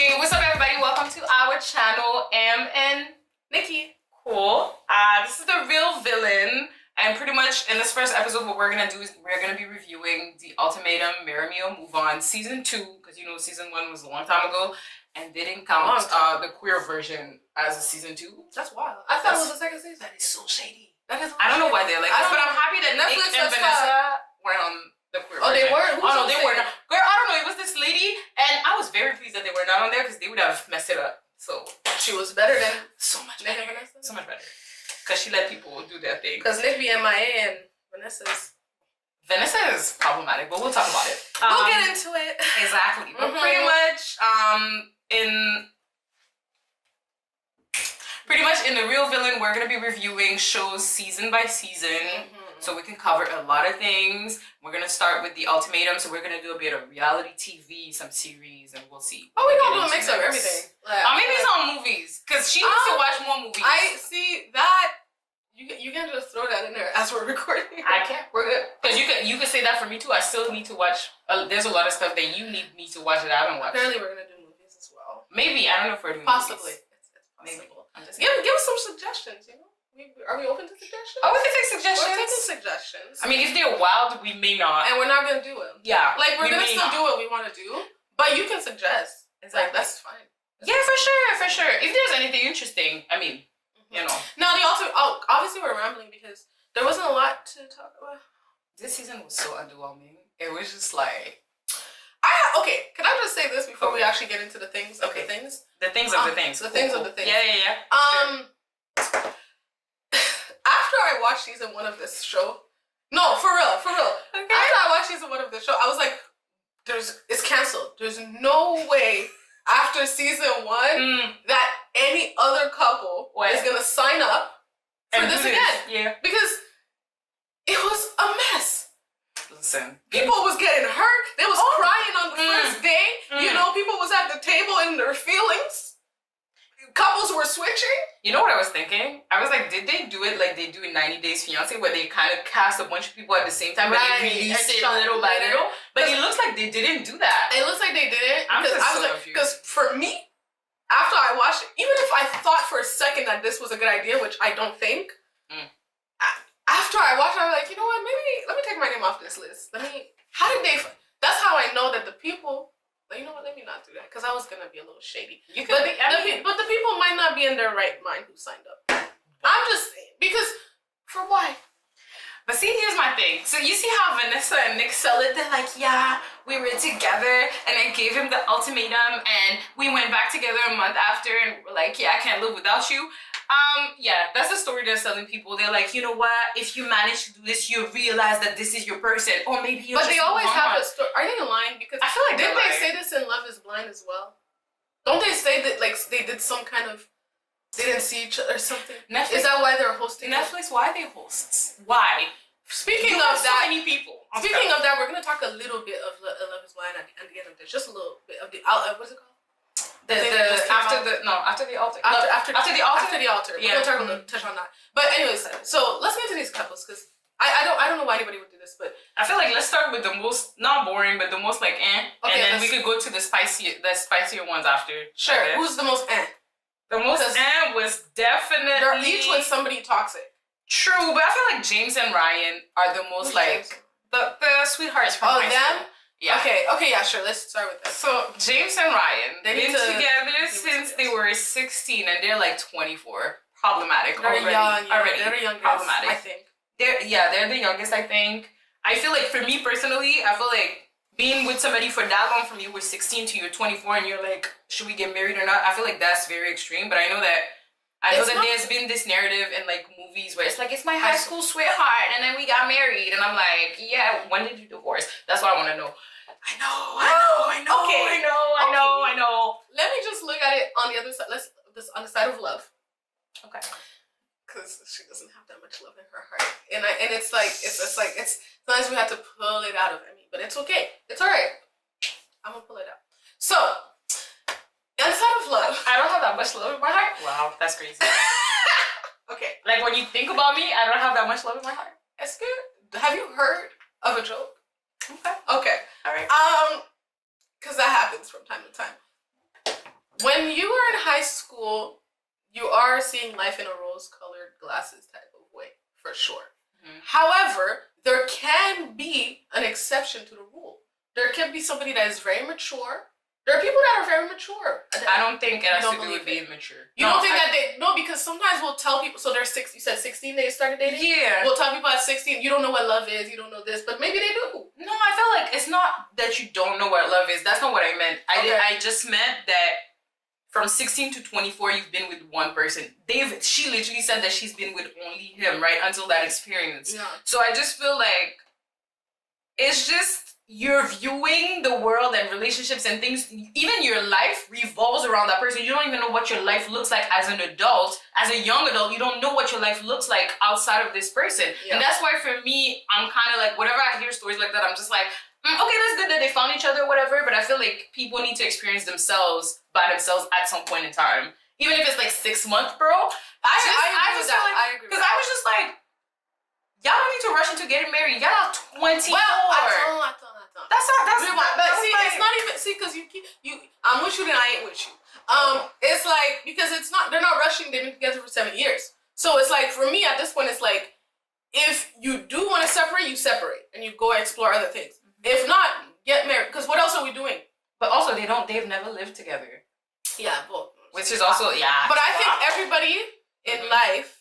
Hey, what's up, everybody? Welcome to our channel, Em and Nicky. Cool. This is the real villain, and pretty much in this first episode, what we're gonna do is we're gonna be reviewing the Ultimatum, Marry Me or Move On season 2, because you know season 1 was a long time ago, and they didn't count the queer version as a season 2. That's wild. I thought it was the second season. That is so shady. That is. I don't know why they're like this, but I'm happy that Netflix and Vanessa weren't on the queer version. They were? Oh no, they were not. Girl, I don't know. It was this lady, and I was very pleased that they were not on there because they would have messed it up. So she was better than so much Nick better. and Vanessa. So much better. Because she let people do their thing. Because Nick be MIA and Vanessa is problematic, but we'll talk about it. We'll get into it. Exactly. But pretty much, in the real villain, we're gonna be reviewing shows season by season. So we can cover a lot of things. We're gonna start with the Ultimatum, so we're gonna do a bit of reality TV, some series, and we'll see. Oh, we gonna do a mix of everything. Maybe some movies, because she needs to watch more movies. I see that. You can just throw that in there as we're recording. I can't. We're good. Because you could say that for me too. I still need to watch. There's a lot of stuff that you need me to watch that I haven't watched. Apparently, we're gonna do movies as well. Maybe, I don't know if we're doing possibly. Movies. It's possible. Maybe. Give us some suggestions. You know. Are we open to suggestions? Oh, we can take suggestions. We're taking suggestions. I mean, if they're wild, we may not. And we're not going to do it. Yeah. Like, we're going to still do what we want to do, but you can suggest. It's like, that's fine. Yeah, for sure. If there's anything interesting, I mean, you know. Now, obviously we're rambling because there wasn't a lot to talk about. This season was so underwhelming. It was just like... Okay, can I just say this before we actually get into the things of the things? The things of the things. The things of the things. Yeah. Sure. After I watched season 1 of this show, no, for real. Okay. After I watched season 1 of this show, I was like, it's canceled. There's no way after season 1 that any other couple is gonna sign up for this again. Yeah. Because it was a mess. Listen. People was getting hurt. They was crying on the first day. You know, people was at the table in their feelings. Couples were switching. You know what I was thinking? I was like, did they do it like they do in 90 Days Fiancé, where they kind of cast a bunch of people at the same time, but they release it little by little? But it looks like they didn't do that. It looks like they didn't. I was like, because for me, after I watched it, even if I thought for a second that this was a good idea, which I don't think, after I watched it, I was like, you know what? Maybe let me take my name off this list. That's how I know that the people. You know what? Let me not do that because I was gonna be a little shady. But the people might not be in their right mind who signed up. I'm just saying because for why? But see, here's my thing. So you see how Vanessa and Nick sell it? They're like, yeah, we were together, and I gave him the ultimatum, and we went back together a month after, and we're like, yeah, I can't live without you. Yeah, that's the story they're selling people. They're like, you know what? If you manage to do this, you realize that this is your person, or maybe you're. But they always have a story. Are they lying? Because I feel like didn't they say this in Love Is Blind as well? Don't they say that like they did some kind of they didn't see each other or something? Netflix, is that why they're hosting Netflix? Why are they hosts? Why? Speaking of that, so many people. Speaking of that, we're gonna talk a little bit of Love Is Blind at the end of this. Just a little bit of the what is it called? After the altar. Yeah, we're gonna touch on that. But anyways, so let's get into these couples because I don't know why anybody would do this, but I feel like let's start with the most not boring, but the most like and then we could go to the spicier ones after. Sure. Who's the most The most was definitely. They're each with somebody toxic. True, but I feel like James and Ryan are the most the sweethearts from high school. Yeah. Okay, yeah, sure. Let's start with that. So James and Ryan, they've been together since they were 16, and they're like 24. Problematic. They're young. Already. They're the youngest. Problematic. I think. They're the youngest. I think. I feel like for me personally, I feel like being with somebody for that long, from you were 16 to you're 24, and you're like, should we get married or not? I feel like that's very extreme. But I know that there's been this narrative in like movies where it's like, it's my high school sweetheart, and then we got married, and I'm like, yeah, when did you divorce? That's what I want to know. I know. Let me just look at it on the other side. On the side of love. Okay. Because she doesn't have that much love in her heart, and it's like sometimes we have to pull it out of Emmy, but it's okay. It's all right. I'm gonna pull it out. So, on the side of love, I don't have that much love in my heart. Wow, that's crazy. Okay. Like when you think about me, I don't have that much love in my heart. That's good. Have you heard of a joke? Okay. Okay. All right. Because that happens from time to time. when you are in high school, you are seeing life in a rose-colored glasses type of way, for sure. However, there can be an exception to the rule. There can be somebody that is very mature. There are people that are very mature. I don't think it has to do with being mature. You don't think that they... No, because sometimes we'll tell people... So they're 6... You said 16 they started dating? Yeah. We'll tell people at 16, you don't know what love is, you don't know this, but maybe they do. No, I feel like it's not that you don't know what love is. That's not what I meant. I just meant that from 16 to 24, you've been with one person. She literally said that she's been with only him, right? Until that experience. Yeah. So I just feel like it's just... You're viewing the world and relationships and things, even your life revolves around that person. You don't even know what your life looks like as an adult. As a young adult, you don't know what your life looks like outside of this person. Yeah. And that's why for me, I'm kind of like, whenever I hear stories like that, I'm just like, okay, that's good that they found each other, whatever. But I feel like people need to experience themselves by themselves at some point in time. Even if it's like 6 months, bro. I just feel like, I agree. Because I was just like, y'all don't need to rush into getting married. Y'all are 24. Well, I thought. That's it's not even, see, because I'm with you and I ain't with you. It's like, because it's not, they're not rushing, they've been together for 7 years. So it's like, for me at this point, it's like, if you do want to separate, you separate and you go explore other things. If not, get married, because what else are we doing? But also, they've never lived together. Yeah, both. Which is also, yeah. But I think everybody in life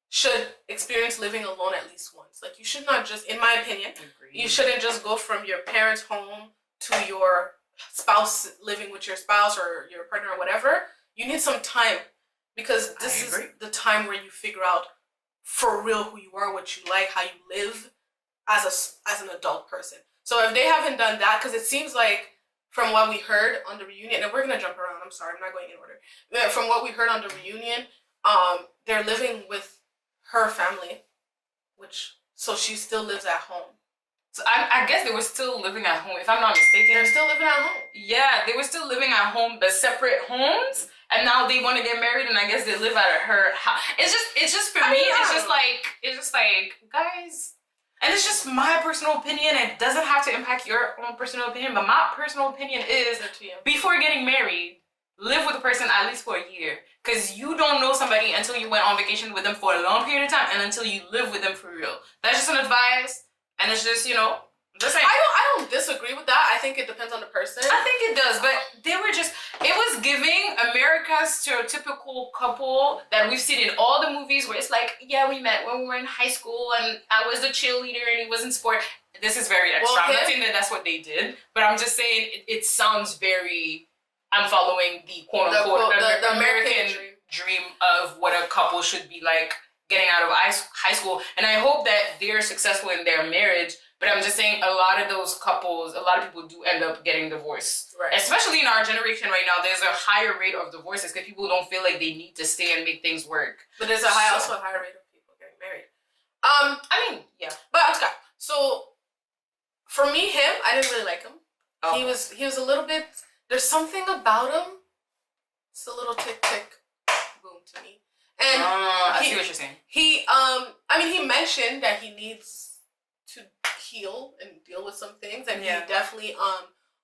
should experience living alone at least once. Like, you should not just, in my opinion, you shouldn't just go from your parents' home to your spouse, living with your spouse or your partner or whatever. You need some time, because this is the time where you figure out for real who you are, what you like, how you live as an adult person. So if they haven't done that, because it seems like from what we heard on the reunion, and we're going to jump around, I'm sorry, I'm not going in order. From what we heard on the reunion, they're living with her family, so she still lives at home. So I guess they were still living at home, if I'm not mistaken. They're still living at home. Yeah, they were still living at home, but separate homes, and now they want to get married, and I guess they live at her house. It's just for me, it's just like, guys, and it's just my personal opinion. It doesn't have to impact your own personal opinion, but my personal opinion is, before getting married, live with a person at least for a year. Because you don't know somebody until you went on vacation with them for a long period of time and until you live with them for real. That's just an advice. And it's just, just like... I don't disagree with that. I think it depends on the person. I think it does. But it was giving America's stereotypical couple that we've seen in all the movies where it's like, yeah, we met when we were in high school and I was the cheerleader and he was in sport. This is very extra. I'm not saying that that's what they did. But I'm just saying it sounds very... I'm following the quote-unquote the American dream of what a couple should be like getting out of high school. And I hope that they're successful in their marriage. But I'm just saying a lot of those couples, a lot of people do end up getting divorced. Right. Especially in our generation right now, there's a higher rate of divorces because people don't feel like they need to stay and make things work. But there's also a higher rate of people getting married. Yeah. But, okay, so for me, I didn't really like him. Oh. He was a little bit... There's something about him. It's a little tick boom to me. And I see what you're saying. He mentioned that he needs to heal and deal with some things, and he definitely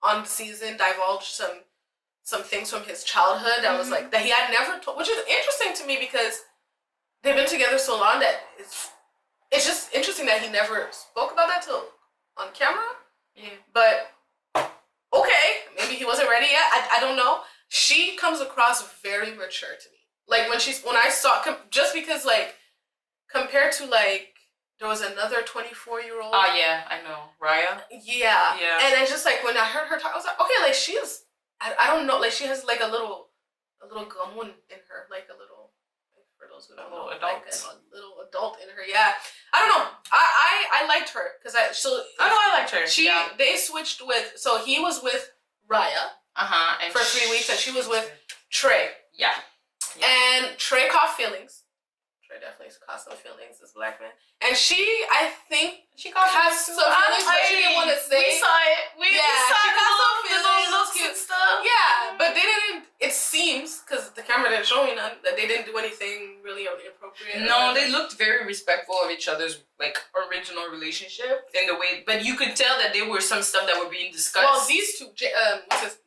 on the season divulged some things from his childhood that was like that he had never told, which is interesting to me because they've been together so long that it's just interesting that he never spoke about that till on camera. Yeah, but. Okay, maybe he wasn't ready yet. I don't know. She comes across very mature to me. Like when I saw, just because like compared to like there was another 24-year-old. Oh yeah, I know, Raya. Yeah. And I just like when I heard her talk, I was like, okay, like she's, I don't know, like she has like a little gamun in her, like a little. For those who don't know, adult. Like a little adult in her. Yeah. I don't know. I liked her because I liked her. They switched with, so he was with Raya and for 3 weeks and she was with Trey. Yeah. And Trey caught feelings. Trey definitely caught some feelings, this black man. And I think she has some feelings, but she didn't want to say. We saw it. She got some feelings. Looks and stuff. Yeah, but they didn't. It seems because the camera didn't show me none that they didn't do anything really inappropriate. No, they looked very respectful of each other's like original relationship in the way, but you could tell that there were some stuff that were being discussed. Well, these two,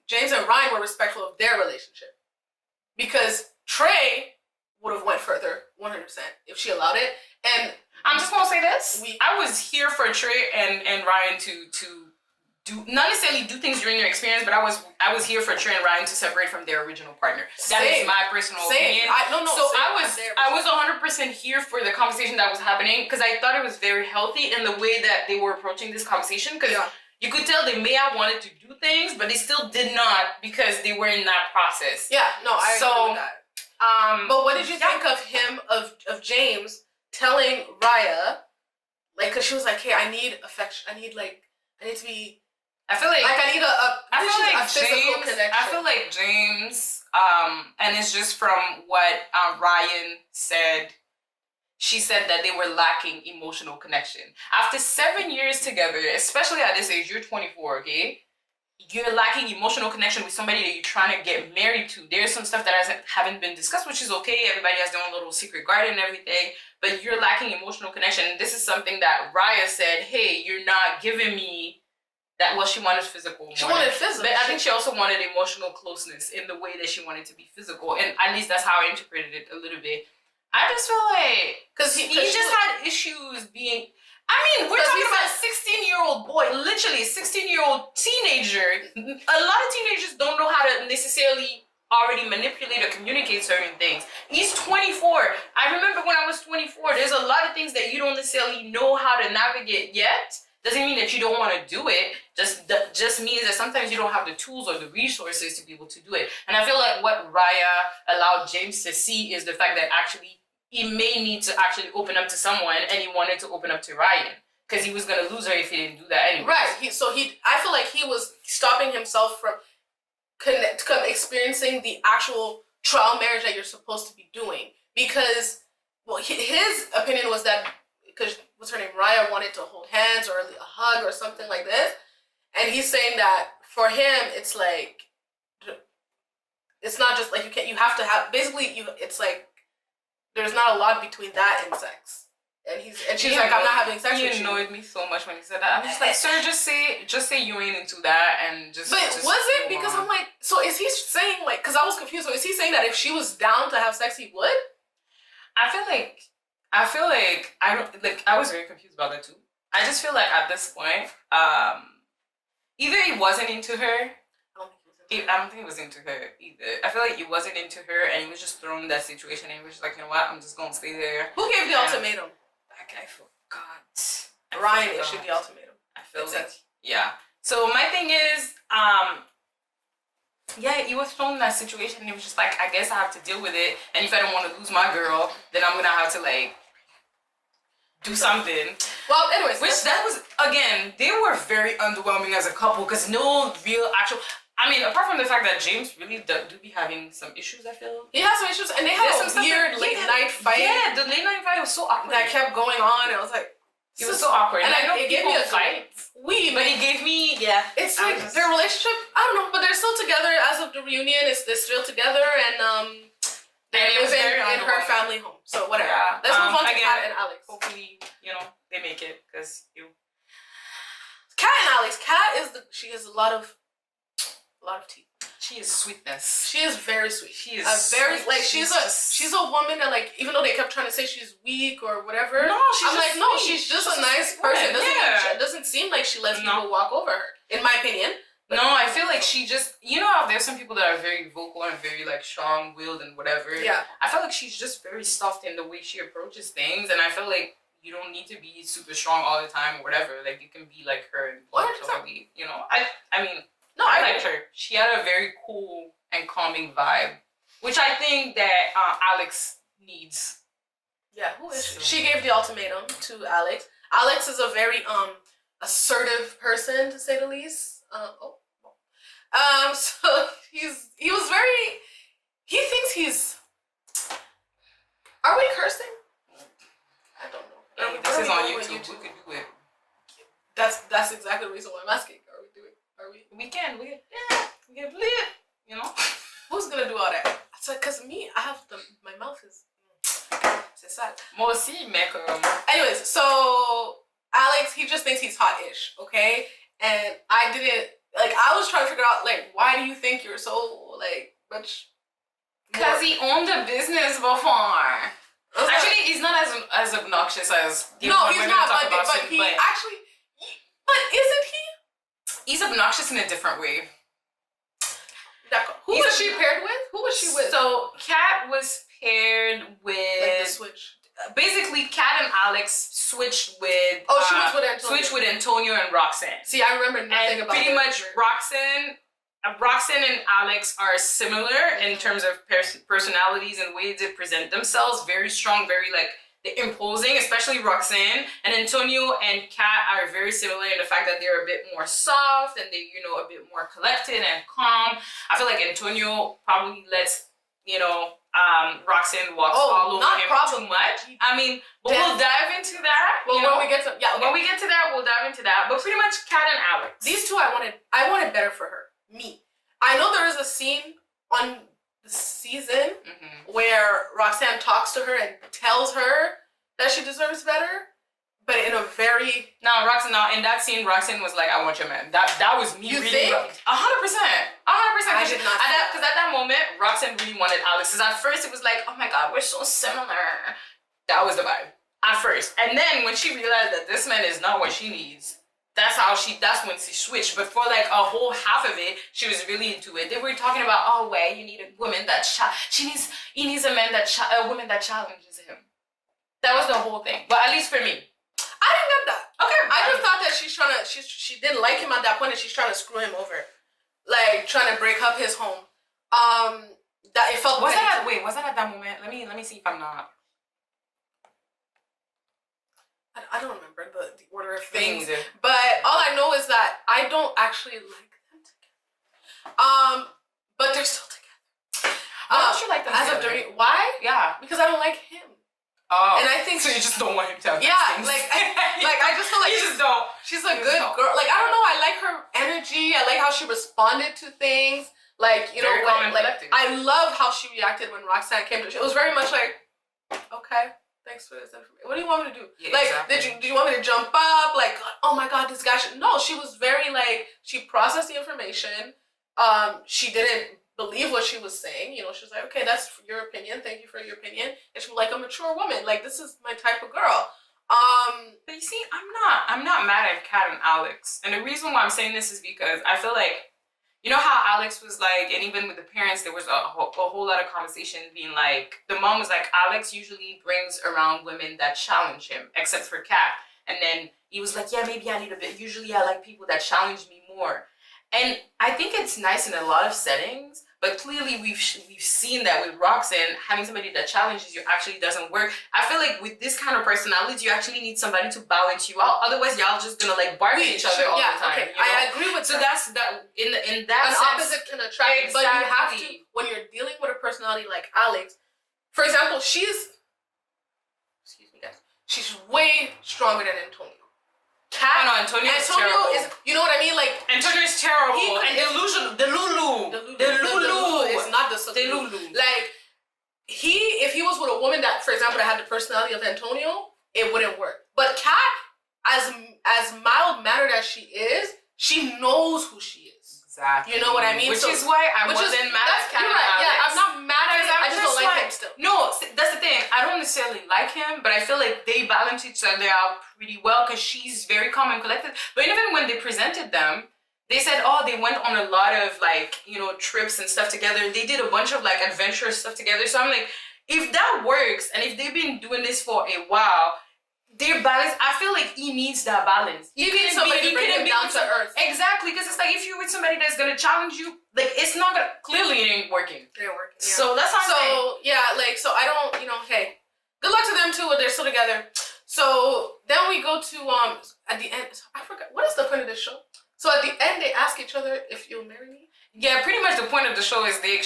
James and Ryan, were respectful of their relationship. because Trey would have went further 100% if she allowed it. And I'm just gonna say this: I was here for Trey and Ryan to do not necessarily do things during their experience, but I was here for Trey and Ryan to separate from their original partner. That is my personal opinion. I was 100% here for the conversation that was happening because I thought it was very healthy in the way that they were approaching this conversation. Because you could tell they may have wanted to do things, but they still did not because they were in that process. Yeah, no, I agree with that. But what did you think of him, of James telling Raya, like, because she was like, hey, I need affection, I need to be, I feel like I need a physical connection. I feel like James, and it's just from what Ryan said. She said that they were lacking emotional connection. After 7 years together, especially at this age, you're 24, okay? You're lacking emotional connection with somebody that you're trying to get married to. There's some stuff that haven't been discussed, which is okay. Everybody has their own little secret garden and everything, but you're lacking emotional connection. And this is something that Raya said, hey, you're not giving me that. Well, she wanted physical. She wanted physical. But I think she also wanted emotional closeness in the way that she wanted to be physical. And at least that's how I interpreted it a little bit. I just feel like, because he just had issues being, I mean, we're talking about a 16-year-old boy, literally a 16-year-old teenager. A lot of teenagers don't know how to necessarily already manipulate or communicate certain things. He's 24. I remember when I was 24, there's a lot of things that you don't necessarily know how to navigate yet. Doesn't mean that you don't want to do it. Just means that sometimes you don't have the tools or the resources to be able to do it. And I feel like what Raya allowed James to see is the fact that actually he may need to actually open up to someone, and he wanted to open up to Ryan because he was gonna lose her if he didn't do that anyway. Right. I feel like he was stopping himself from experiencing the actual trial marriage that you're supposed to be doing, because his opinion was that because what's her name, Raya, wanted to hold hands or a hug or something like this, and he's saying that for him it's like, it's not just like you have to have, basically it's like there's not a lot between that and sex. And she's like, I'm not having sex with you. He annoyed me so much when he said that. I'm just like, sir, just say you ain't into that and just. But was it? Because I'm like, so is he saying like? Because I was confused. So is he saying that if she was down to have sex, he would? I feel like I was very confused about that too. I just feel like at this point, either he wasn't into her. I don't think he was into her either. I feel like he wasn't into her, and he was just thrown in that situation, and he was just like, you know what, I'm just gonna stay there. Who gave the ultimatum? That guy forgot. Ryan issued the ultimatum. I feel like, yeah. So my thing is, yeah, he was thrown in that situation, and he was just like, I guess I have to deal with it, and if I don't want to lose my girl, then I'm gonna have to like do something. Well, anyways, that was, again, they were very underwhelming as a couple because no real actual. I mean, apart from the fact that James really do be having some issues, I feel. He has some issues, and they had a weird late night fight. Yeah, the late night fight was so awkward. That kept going on, and I was like, it was so awkward. And I know it gave me a fight. But it gave me, yeah. It's like their relationship, I don't know, but they're still together as of the reunion. They're still together, and they live in her family home. So whatever. Yeah. Let's move on to Kat and Alex. Hopefully, they make it, because Kat and Alex. Kat she has a lot of teeth. She is sweetness. She is very sweet. She is very sweet. Like she's a woman that, like, even though they kept trying to say she's weak or whatever. No, she's just a nice person. It doesn't seem like she lets people walk over her, in my opinion. No, I feel like she just, how there's some people that are very vocal and very like strong-willed and whatever. Yeah. I feel like she's just very soft in the way she approaches things, and I feel like you don't need to be super strong all the time or whatever. Like, you can be like her and totally, I mean. No, I liked her. She had a very cool and calming vibe, which I think that Alex needs. Yeah, who is she? She gave the ultimatum to Alex. Alex is a very assertive person, to say the least. So he thinks he's. Are we cursing? I don't know. Hey, this is on YouTube. We could do it. That's exactly the reason why I'm asking. Are we? We can lit, Who's gonna do all that? So, cause me, my mouth is. C'est sad. Moi aussi, mais anyways, so Alex, he just thinks he's hot-ish, okay? And I was trying to figure out, like, why do you think you're so, like, much Because he owned a business before. Actually, he's not as obnoxious as the no, he's not. talk about But he actually, but isn't he? He's obnoxious in a different way. Who was she paired with? Who was she with? So Kat was paired with like the switch. Basically, Kat and Alex switched with. She was with Antonio. Switched with Antonio and Roxanne. See, I remember nothing about. Pretty much, Roxanne and Alex are similar in terms of personalities and ways they present themselves. Very strong, very like imposing, especially Roxanne. And Antonio and Kat are very similar in the fact that they're a bit more soft and they, a bit more collected and calm. I feel like Antonio probably lets, Roxanne walk all over him too much. I mean, but we'll dive into that. Well, when we get to when we get to that, we'll dive into that. But pretty much Kat and Alex. These two, I wanted better for her. Me. I know there is a scene on the season where Roxanne talks to her and tells her that she deserves better, but in a very in that scene, Roxanne was like, "I want your man." That was me. You reading. 100%. I did not. Because at that moment, Roxanne really wanted Alex. Because at first it was like, "Oh my God, we're so similar." That was the vibe at first, and then when she realized that this man is not what she needs. That's when she switched. But for like a whole half of it, she was really into it. They were talking about, you need a woman that he needs a man a woman that challenges him. That was the whole thing. But at least for me, I didn't get that. Okay, I just thought that she didn't like him at that point, and she's trying to screw him over, like trying to break up his home. That it felt. Was that at that moment? Let me see if I'm not. I don't remember the order of things, either. But all I know is that I don't actually like them together. But they're still together. Why don't you like them together? Why? Yeah. Because I don't like him. Oh. And I think so. You just don't want him to have things. Like I just feel like you just don't. She's a good girl. Like I don't know. I like her energy. I like how she responded to things. Like I love how she reacted when Roxanne came to. It was very much like, okay. Thanks for this information. What do you want me to do? Yeah, like, exactly. did you want me to jump up? Like, oh my God, this guy should... No, she was very like, she processed the information. She didn't believe what she was saying. She was like, okay, that's your opinion. Thank you for your opinion. And she was like a mature woman. Like, this is my type of girl. But you see, I'm not mad at Kat and Alex. And the reason why I'm saying this is because I feel like, you know how Alex was like, and even with the parents, there was a whole lot of conversation being like, the mom was like, Alex usually brings around women that challenge him, except for Kat. And then he was like, yeah, maybe I need a bit. Usually I like people that challenge me more. And I think it's nice in a lot of settings, but clearly we've seen that with Roxanne, having somebody that challenges you actually doesn't work. I feel like with this kind of personality, you actually need somebody to balance you out. Otherwise, y'all just gonna like bark at each other all the time. Okay. I agree with so that. that's that in that an sense, opposite can attract. Exactly. But you have to, when you're dealing with a personality like Alex, for example, she's way stronger than Antonio. Antonio is terrible. You know what I mean? Like Antonio is terrible. And the Lulu is not the Lulu. Like if he was with a woman that, for example, that had the personality of Antonio, it wouldn't work. But Kat, as mild mannered as she is, she knows who she is. Exactly. You know what I mean? Which is why I wasn't mad at Kat. Right. Yeah, I'm not mad at it. I just don't like him still. No, that's the thing. I don't necessarily like him, but I feel like they balance each other out pretty well because she's very calm and collected. But even when they presented them, they said, they went on a lot of trips and stuff together. They did a bunch of like adventurous stuff together. So I'm like, if that works and if they've been doing this for a while, their balance, I feel like he needs that balance. You need somebody to bring him down to earth. Exactly, because it's like if you're with somebody that's gonna challenge you, like it's not gonna, clearly it ain't working. It ain't working. Yeah. So that's how I'm saying. Yeah, so I don't, hey, good luck to them too, they're still together. So then we go to, at the end, I forgot, what is the point of this show? So at the end, they ask each other if you'll marry me. Yeah, pretty much the point of the show is they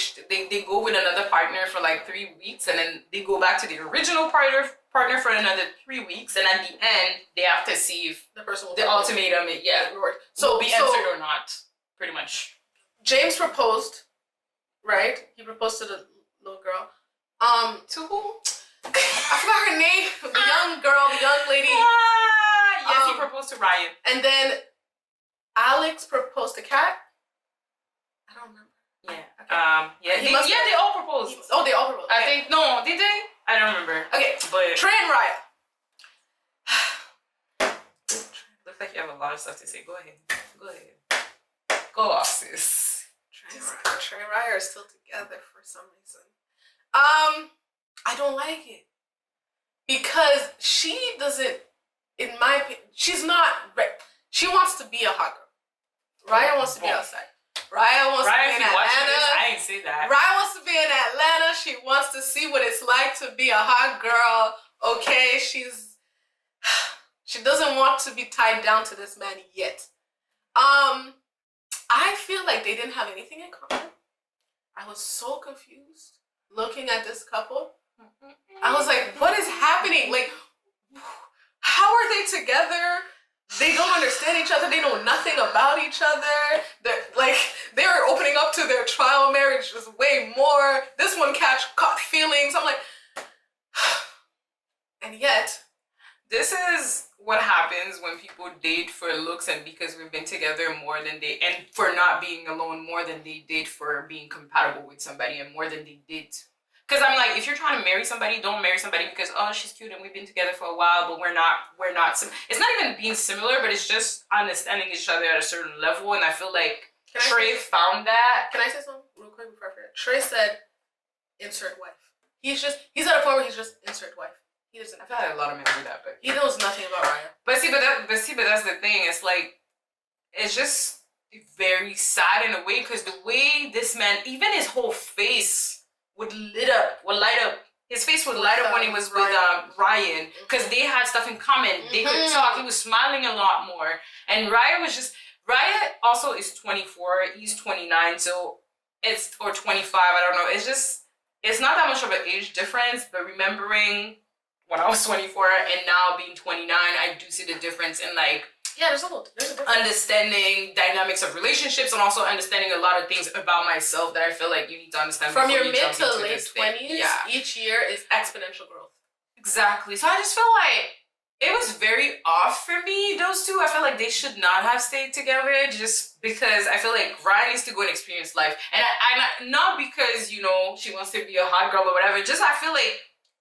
go with another partner for like 3 weeks, and then they go back to the original partner for another 3 weeks, and at the end they have to see if the person will the ultimatum will be answered or not. Pretty much. James proposed, right? He proposed to the little girl. To who? I forgot her name. The young girl, the young lady. Yes, he proposed to Ryan. And then Alex proposed to Kat. I don't remember. Yeah. They all proposed. They all proposed. Okay. I think no, did they? I don't remember. Okay, but Trey and Raya. Looks like you have a lot of stuff to say. Go ahead. Go off, sis. Trey and Raya are still together for some reason. I don't like it because she doesn't. In my opinion, she's not. She wants to be a hot girl. Raya wants to be outside. Raya wants to be in Atlanta. I ain't say that. Raya wants to be in Atlanta. She wants to see what it's like to be a hot girl. Okay, she doesn't want to be tied down to this man yet. I feel like they didn't have anything in common. I was so confused looking at this couple. I was like, what is happening? Like, how are they together? They don't understand each other. They know nothing about each other. They're opening up to their trial marriage just way more. This one caught feelings. I'm like, and yet, this is what happens when people date for looks and because we've been together more than and for not being alone more than they did for being compatible with somebody and more than they did. Because I'm like, if you're trying to marry somebody, don't marry somebody because, oh, she's cute and we've been together for a while, but we're not, it's not even being similar, but it's just understanding each other at a certain level. And I feel like Trey found that. Can I say something real quick before I forget? Trey said, insert wife. He's at a point where he's just insert wife. He doesn't. I feel like a lot of men do that, but he knows nothing about Raya. But that's the thing. It's like, it's just very sad in a way because the way this man, even his whole face would light up. His face would light up when he was with Ryan because they had stuff in common. They could talk. He was smiling a lot more. And Raya also is 24. He's 29. So or 25. I don't know. It's not that much of an age difference, but remembering when I was 24 and now being 29, I do see the difference in there's a difference. Understanding dynamics of relationships and also understanding a lot of things about myself that I feel like you need to understand from your mid to late 20s. Each year is exponential growth. Exactly. So I just feel like it was very off for me, those two. I feel like they should not have stayed together just because I feel like Ryan needs to go and experience life. And I not because, she wants to be a hot girl or whatever. Just I feel like,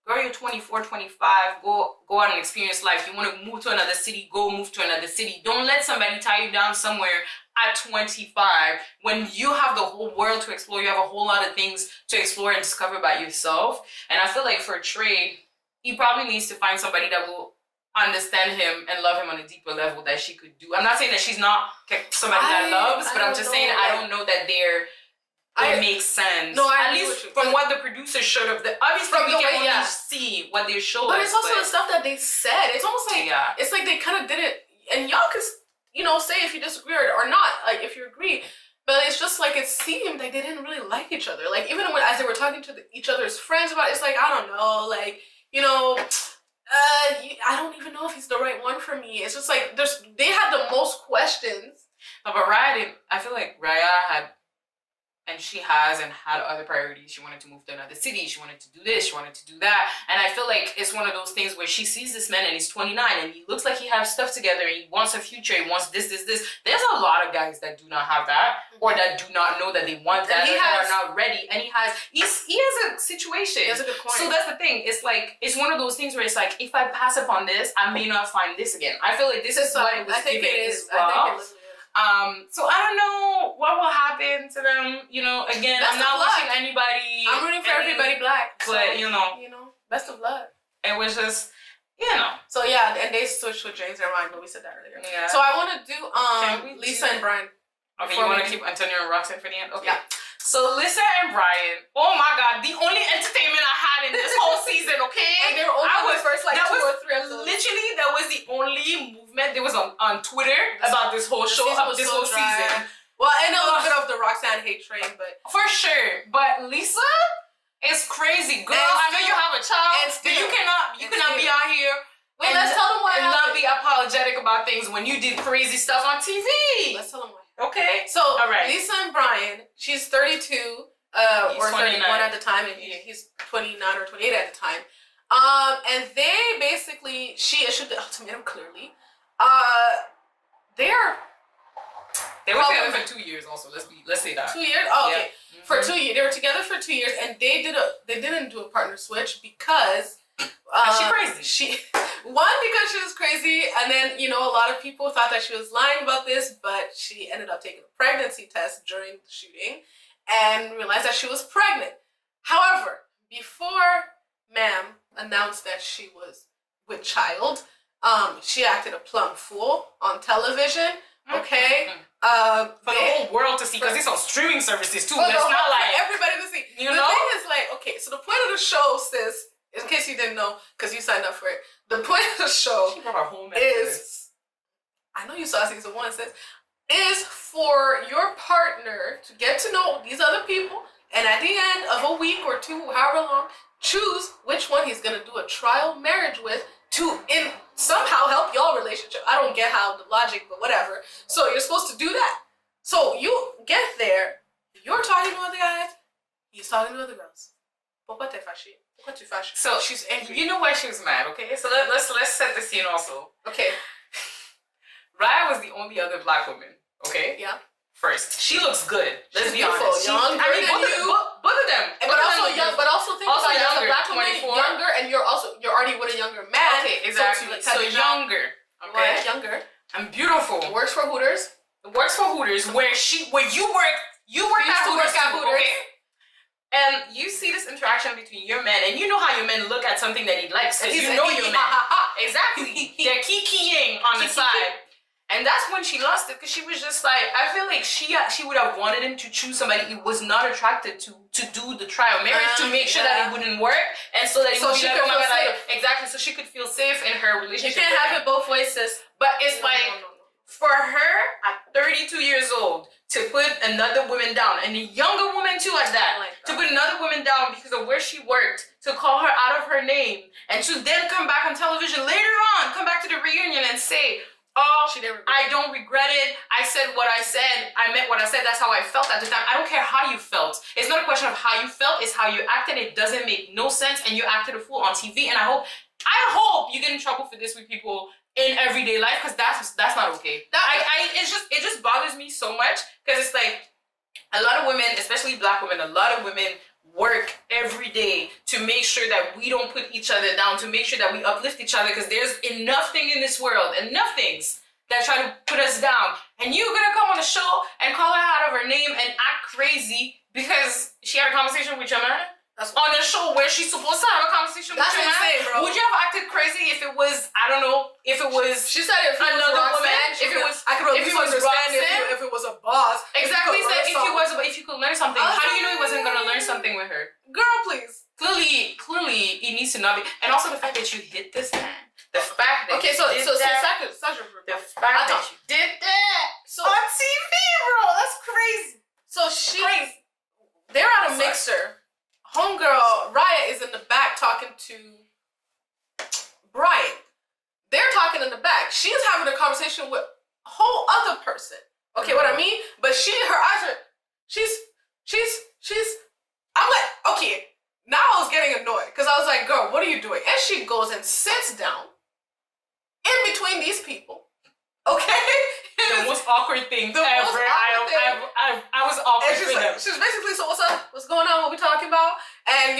girl, you're 24, 25, go out and experience life. You want to move to another city, go move to another city. Don't let somebody tie you down somewhere at 25 when you have the whole world to explore. You have a whole lot of things to explore and discover about yourself. And I feel like for Trey, he probably needs to find somebody that will understand him and love him on a deeper level that she could do. I'm not saying that she's not somebody that loves, but I'm just saying I don't know that it makes sense. No, at least from what the producers showed of obviously we can only see what they showed. But it's also the stuff that they said. It's almost like it's like they kind of did it, and y'all can say if you disagree or not, like if you agree. But it's just like it seemed like they didn't really like each other. Like even as they were talking to each other's friends about it, it's like I don't know, like I don't even know if he's the right one for me. It's just like they had the most questions. No, but I feel like Raya had. And she has and had other priorities. She wanted to move to another city. She wanted to do this. She wanted to do that. And I feel like it's one of those things where she sees this man and he's 29 and he looks like he has stuff together. And he wants a future. He wants this. There's a lot of guys that do not have that or that do not know that they want that or that are not ready. And he has a situation. He has a good point. So that's the thing. It's like, it's one of those things where it's like, if I pass upon this, I may not find this again. I feel like this is what it was giving as well. I think it is. So I don't know what will happen to them. Again, I'm not wishing anybody. I'm rooting for everybody black. But best of luck. It was just, So yeah, and they switched with James and Ryan, but we said that earlier. Yeah. So I want to do Lisa and Brian. Okay, you want to keep Antonio and Roxanne for the end? Okay. Yeah. So Lisa and Brian, oh my God, the only entertainment I had in this whole season, okay? And they were only the first 2 or 3 episodes. Literally, that was the only movement there was on Twitter about this whole show, this whole season. Well, and a little bit of the Roxanne hate train, but for sure. But Lisa is crazy, girl. I know you have a child, but you cannot be out here. Wait, let's tell them why. And not be apologetic about things when you did crazy stuff on TV. Let's tell them why. Okay. So, all right. Lisa and Brian, she's 32, or 31 at the time, and he's 29 or 28 at the time. And they basically, she issued the ultimatum clearly. They were together for 2 years also. Let's say that. 2 years? Oh, okay. Yeah. For 2 years, they were together for 2 years, and they didn't do a partner switch because she crazy. Because she was crazy, and then a lot of people thought that she was lying about this, but she ended up taking a pregnancy test during the shooting and realized that she was pregnant. However, before Ma'am announced that she was with child, she acted a plumb fool on television. Okay. For the whole world to see, because it's on streaming services too. It's not like for everybody to see. The thing is, like, okay, so the point of the show, sis, in case you didn't know, because you signed up for it, the point of the show is, I know you saw season 1, sis, is for your partner to get to know these other people, and at the end of a week or 2, however long, choose which one he's gonna do a trial marriage with to somehow help y'all relationship. I don't get how the logic, but whatever. So you're supposed to do that. So you get there, you're talking to other guys, he's talking to other girls. So she's angry. You know why she was mad, okay? So let's set the scene also. Okay. Raya was the only other black woman, okay? Yeah. First, she looks good. Let's be beautiful, honest. Younger than you. Both of them. But also young. But also think about it, as a black woman, 24. younger, and you're already with a younger man. Okay, exactly. So younger. Okay. Right, younger. And beautiful. Works for Hooters. Works for Hooters, where you work at Hooters. Okay. And you see this interaction between your man, and you know how your men look at something that he likes, because you know your man. Exactly. They're kikiing on the side. And that's when she lost it, because she was just like, I feel like she would have wanted him to choose somebody he was not attracted to do the trial marriage, to make sure that it wouldn't work, and so that she could feel safe. Exactly, so she could feel safe in her relationship. You can't have it both ways, sis. But it's for her at 32 years old to put another woman down, and a younger woman too at that, to put another woman down because of where she worked, to call her out of her name, and to then come back on television later on, come back to the reunion and say, oh, I don't regret it. I said what I said. I meant what I said. That's how I felt at the time. I don't care how you felt. It's not a question of how you felt. It's how you acted. It doesn't make no sense. And you acted a fool on TV. And I hope you get in trouble for this with people in everyday life, because that's not okay. It just bothers me so much, because it's like a lot of women, especially black women, a lot of women work every day to make sure that we don't put each other down, to make sure that we uplift each other, because there's enough things in this world, enough things that try to put us down, and you're gonna come on the show and call her out of her name and act crazy because she had a conversation with your man on a show where she's supposed to have a conversation with your man. Bro. Would you have acted crazy if it was, I don't know, if it was she said if it another was woman, if it was, I could at least understand if it was a boss. Exactly. If you could learn something, how do you know he wasn't gonna learn something with her? Girl, please. Clearly, it needs to not be. And also the fact that you hit this man. The fact that the fact that you did that on TV, bro, that's crazy. So they're at a mixer. Homegirl Raya is in the back talking to Brian. They're talking in the back. She's having a conversation with a whole other person. Okay, what I mean? But her eyes are, I'm like, okay, now I was getting annoyed, because I was like, girl, what are you doing? And she goes and sits down in between these people. Okay? The most awkward thing ever. I was awkward for them. She was basically, so what's up? What's going on? What we talking about? And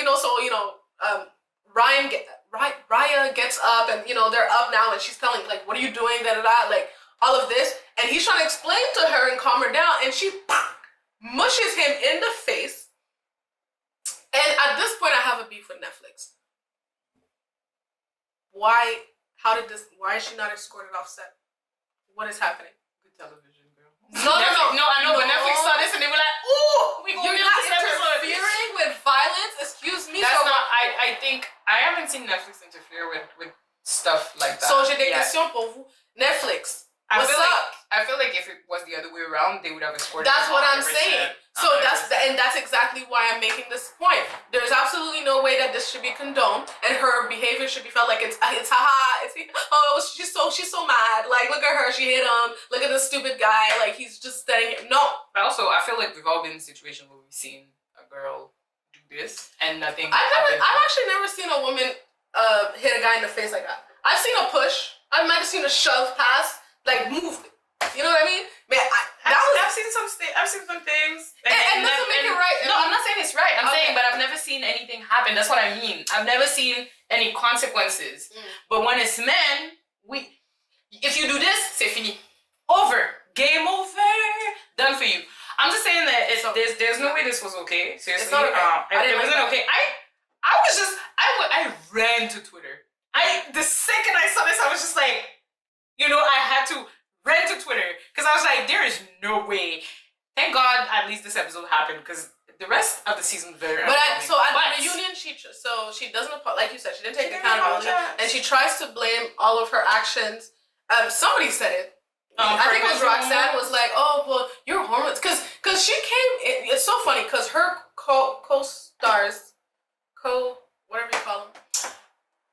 Raya gets up, and they're up now, and she's telling, like, what are you doing? Da da da, like all of this, and he's trying to explain to her and calm her down, and she mushes him in the face. And at this point, I have a beef with Netflix. Why is she not escorted off set? What is happening? Good television, girl. No, I know, but Netflix saw this and they were like, ooh, you're not interfering with violence? Excuse me? That's not, I think, I haven't seen Netflix interfere with stuff like that. So, j'ai des questions pour vous. Netflix, what's up? I feel like if it was the other way around, they would have escorted. That's what I'm saying. So that's exactly why I'm making this point. There's absolutely no way that this should be condoned, and her behavior should be felt like it's haha. She's so mad. Like, look at her, she hit him. Look at this stupid guy. Like, he's just saying it. No. But also, I feel like we've all been in a situation where we've seen a girl do this and nothing. I've actually never seen a woman hit a guy in the face like that. I've seen a push. I might have seen a shove pass, like move. You know what I mean? Man, I've seen some things. And doesn't make it right. No, I'm anything happen. That's what I mean. I've never seen any consequences. But when it's men, if you do this, c'est fini. Over. Game over. Done for you. I'm just saying that there's no way this was okay. Seriously. It's not okay. It wasn't okay. I ran to Twitter. The second I saw this, I was just like, I had to run to Twitter because I was like, there is no way. Thank God at least this episode happened because the rest of the season was very But at the reunion, she doesn't like you said, she didn't take accountability, and she tries to blame all of her actions. Somebody said it. I think it was Roxanne was like, oh, well, your hormones, because she came. It's so funny because her co-stars, whatever you call them,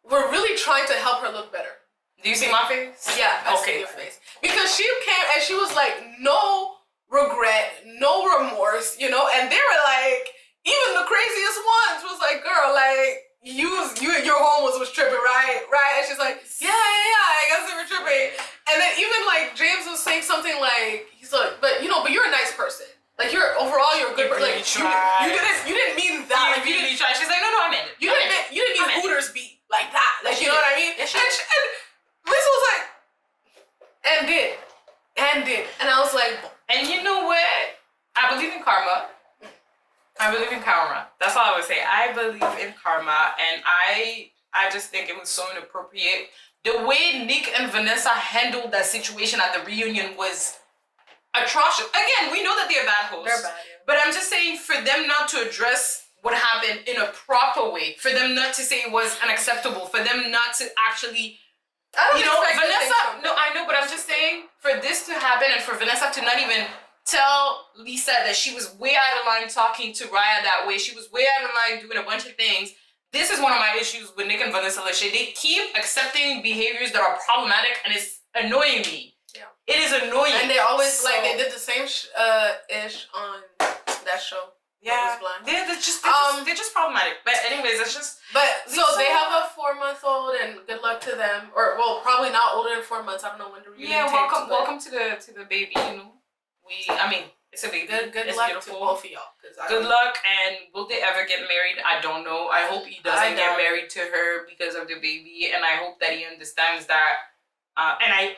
were really trying to help her look better. Do you see my face? Yeah, I see your face. Because she came and she was like, no regret, no remorse, and they were like, even the craziest ones was like, girl, like, your hormones was tripping, right? And she's like, yeah, I guess they were tripping. And then even like James was saying something like, he's like, but you're a nice person. Like you're a good person. Like you didn't mean that. You really tried. She's like, no, I meant it. You didn't mean Hooters beat like that. Like you know what I mean? Yes, and Lisa was like, and did. And I was like, and you know what? I believe in karma. That's all I would say. I believe in karma, and I just think it was so inappropriate. The way Nick and Vanessa handled that situation at the reunion was atrocious. Again, we know that they're bad hosts. They're bad, yeah. But I'm just saying, for them not to address what happened in a proper way, for them not to say it was unacceptable, for them not to actually... Vanessa, no, I know, but I'm just saying, for this to happen and for Vanessa to not even tell Lisa that she was way out of line talking to Raya that way, she was way out of line doing a bunch of things. This is one of my issues with Nick and Vanessa Lachey. They keep accepting behaviors that are problematic, and it's annoying me. Yeah. It is annoying. And they always, they did the same ish on that show. Yeah, they're just problematic. But anyways, it's just. But so they have a 4-month-old, and good luck to them. Or well, probably not older than 4 months. I don't know when to read. Yeah, welcome to the baby. It's a baby. Good luck beautiful. To both of y'all. Good luck, and will they ever get married? I don't know. I hope he doesn't get married to her because of the baby, and I hope that he understands that. And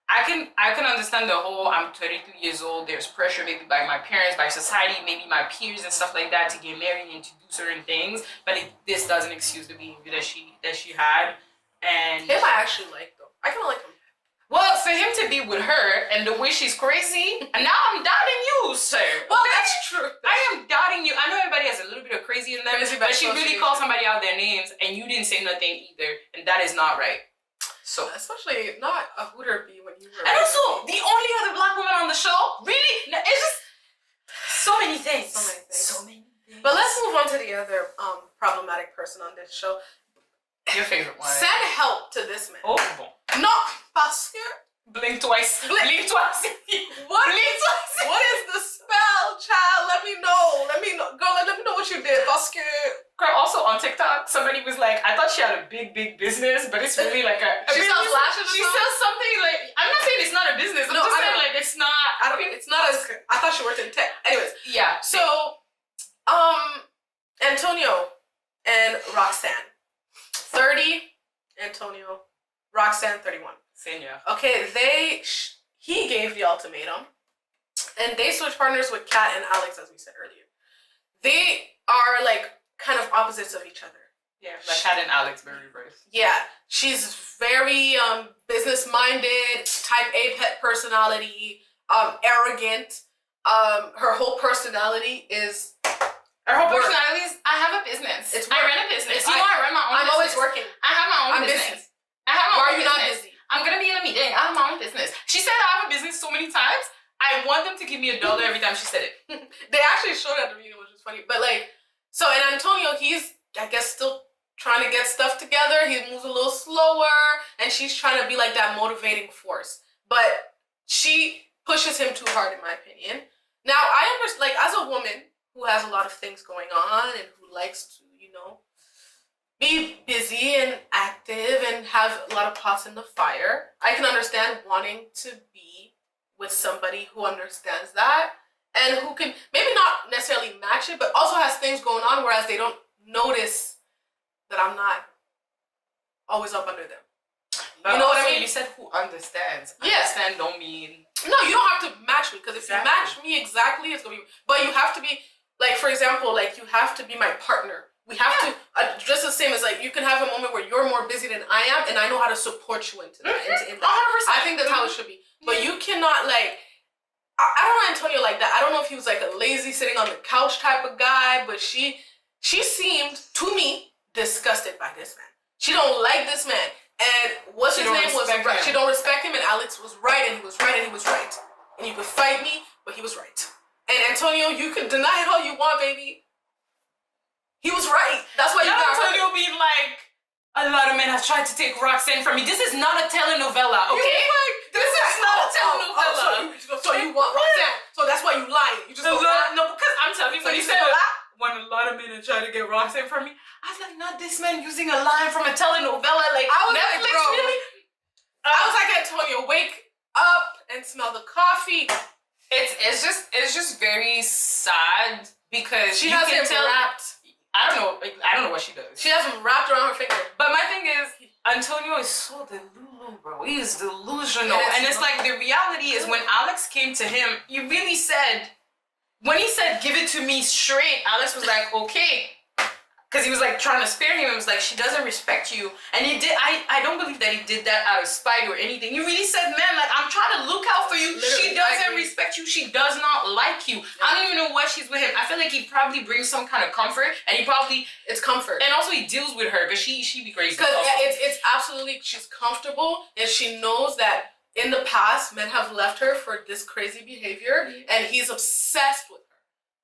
I can understand the whole, I'm 32 years old, there's pressure maybe by my parents, by society, maybe my peers and stuff like that to get married and to do certain things, but this doesn't excuse the behavior that she had. And him I actually like though. I kinda like him. Well, for him to be with her and the way she's crazy, and now I'm doubting you, sir. Well, that's true. I am doubting you. I know everybody has a little bit of crazy in them, but she really called somebody out their names and you didn't say nothing either, and that is not right. So especially not a Hooter bee when you were. And also the only other black woman on the show, really, it's just so many things. But let's move on to the other problematic person on this show. Your favorite one. Send help to this man. Oh, bon. No, parce que blink twice. Blink twice. What is the spell, child? Let me know. Girl, let me know what you did. Parce que. Girl, also on TikTok, somebody was like, I thought she had a big business, but it's really like she sells lashes. She sells something like, I'm not saying it's not a business. I'm just saying like it's not. It's not as. I thought she worked in tech. Anyways, yeah. So, Antonio and Roxanne, 30. Antonio, Roxanne, 31. Senior. Okay, he gave the ultimatum, and they switched partners with Kat and Alex, as we said earlier. They are like kind of opposites of each other. Yeah, like Kat and Alex, very reverse. Yeah, she's very business-minded, type A pet personality, arrogant. Her whole personality is. Her whole personality is, I have a business. I run a business. I run my own business. I'm always working. I have my own business. Busy. Why are you not busy? I'm gonna be in a meeting. I have my own business. She said I have a business so many times. I want them to give me $1 every time she said it. They actually showed at the meeting, which was funny. But so and Antonio, he's I guess still trying to get stuff together. He moves a little slower, and she's trying to be like that motivating force. But she pushes him too hard, in my opinion. Now I understand, as a woman who has a lot of things going on and who likes to, be busy and active and have a lot of pots in the fire, I can understand wanting to be with somebody who understands that and who can maybe not necessarily match it, but also has things going on, whereas they don't notice that I'm not always up under them. But you know what I also mean? You said who understands. Yeah. Understand don't mean... No, you don't have to match me, because if Exactly. you match me exactly, it's gonna be. But you have to be like, for example, like you have to be my partner. We have to just the same as like you can have a moment where you're more busy than I am, and I know how to support you into that. In that. 100%. I think that's how it should be. But you cannot like. I don't know Antonio like that. I don't know if he was like a lazy sitting on the couch type of guy, but she seemed to me disgusted by this man. She don't like this man. And what's his name was right. She don't respect him, and Alex was right, and he was right, and he was right. And you could fight me, but he was right. And Antonio, you can deny it all you want, baby. He was right. That's why you got Antonio being like, a lot of men have tried to take Roxanne from me. This is not a telenovela, okay? This is not a telenovela. So you want Roxanne. So that's why you lying. You just no, because I'm telling you, so when you he said said when a lot of men have tried to get Roxanne from me, I was like, not this man using a line from a telenovela, like I was Netflix, like, bro, really? I was like, Antonio, wake up and smell the coffee. It's just very sad because She you has can him tell. wrapped. I don't know what she does. She has him wrapped around her finger. But my thing is, Antonio is so delulu, bro. He is delusional. And it's like the reality is when Alex came to him, he really said, when he said, give it to me straight, Alex was like, okay. Because he was like trying to spare him. It was like, she doesn't respect you. And he did, I don't believe that he did that out of spite or anything. He really said, man, like, I'm trying to look out for you. Literally, she doesn't respect you. She does not like you. Yeah. I don't even know why she's with him. I feel like he probably brings some kind of comfort. And he probably... It's comfort. And also he deals with her. Because she be crazy. Because it's absolutely... She's comfortable. And she knows that in the past, men have left her for this crazy behavior. And he's obsessed with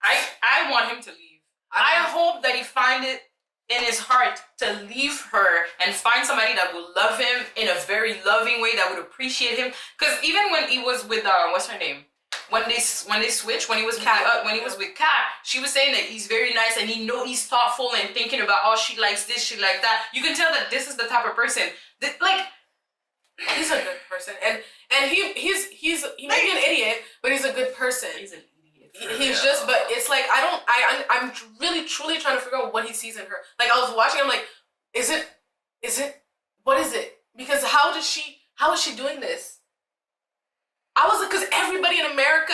her. I want him to leave. I hope that he find it in his heart to leave her and find somebody that will love him in a very loving way, that would appreciate him. Because even when he was with what's her name, when they switched, when he was with Kat, she was saying that he's very nice and he's thoughtful and thinking about, oh, she likes this, she like that. You can tell that this is the type of person that, like, he's a good person, and he may be an idiot, but he's a good person. He's an idiot. He's just, but it's like I'm really truly trying to figure out what he sees in her. Like I was watching, I'm like, is it, what is it? Because how is she doing this? I was like, because everybody in America,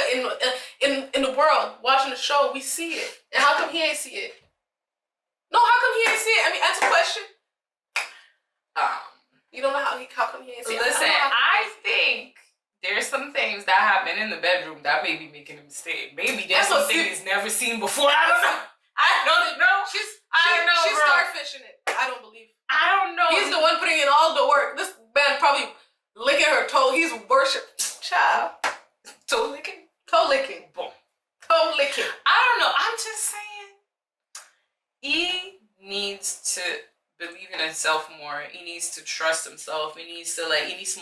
in the world watching the show, we see it, and how come he ain't see it? No, how come he ain't see it? I mean, answer the question. You don't know how come he ain't see it? Listen, I think there's some things that happen in the bedroom that may be making a mistake. Maybe there's something he's never seen before. I don't know. I don't know. She's starfishing it. I don't believe. I don't know. He's the one putting in all the work. This man probably licking her toe. He's worship. Child. Toe licking? Toe licking. Boom. Toe licking. I don't know. I'm just saying. He needs to believe in himself more. He needs to trust himself. He needs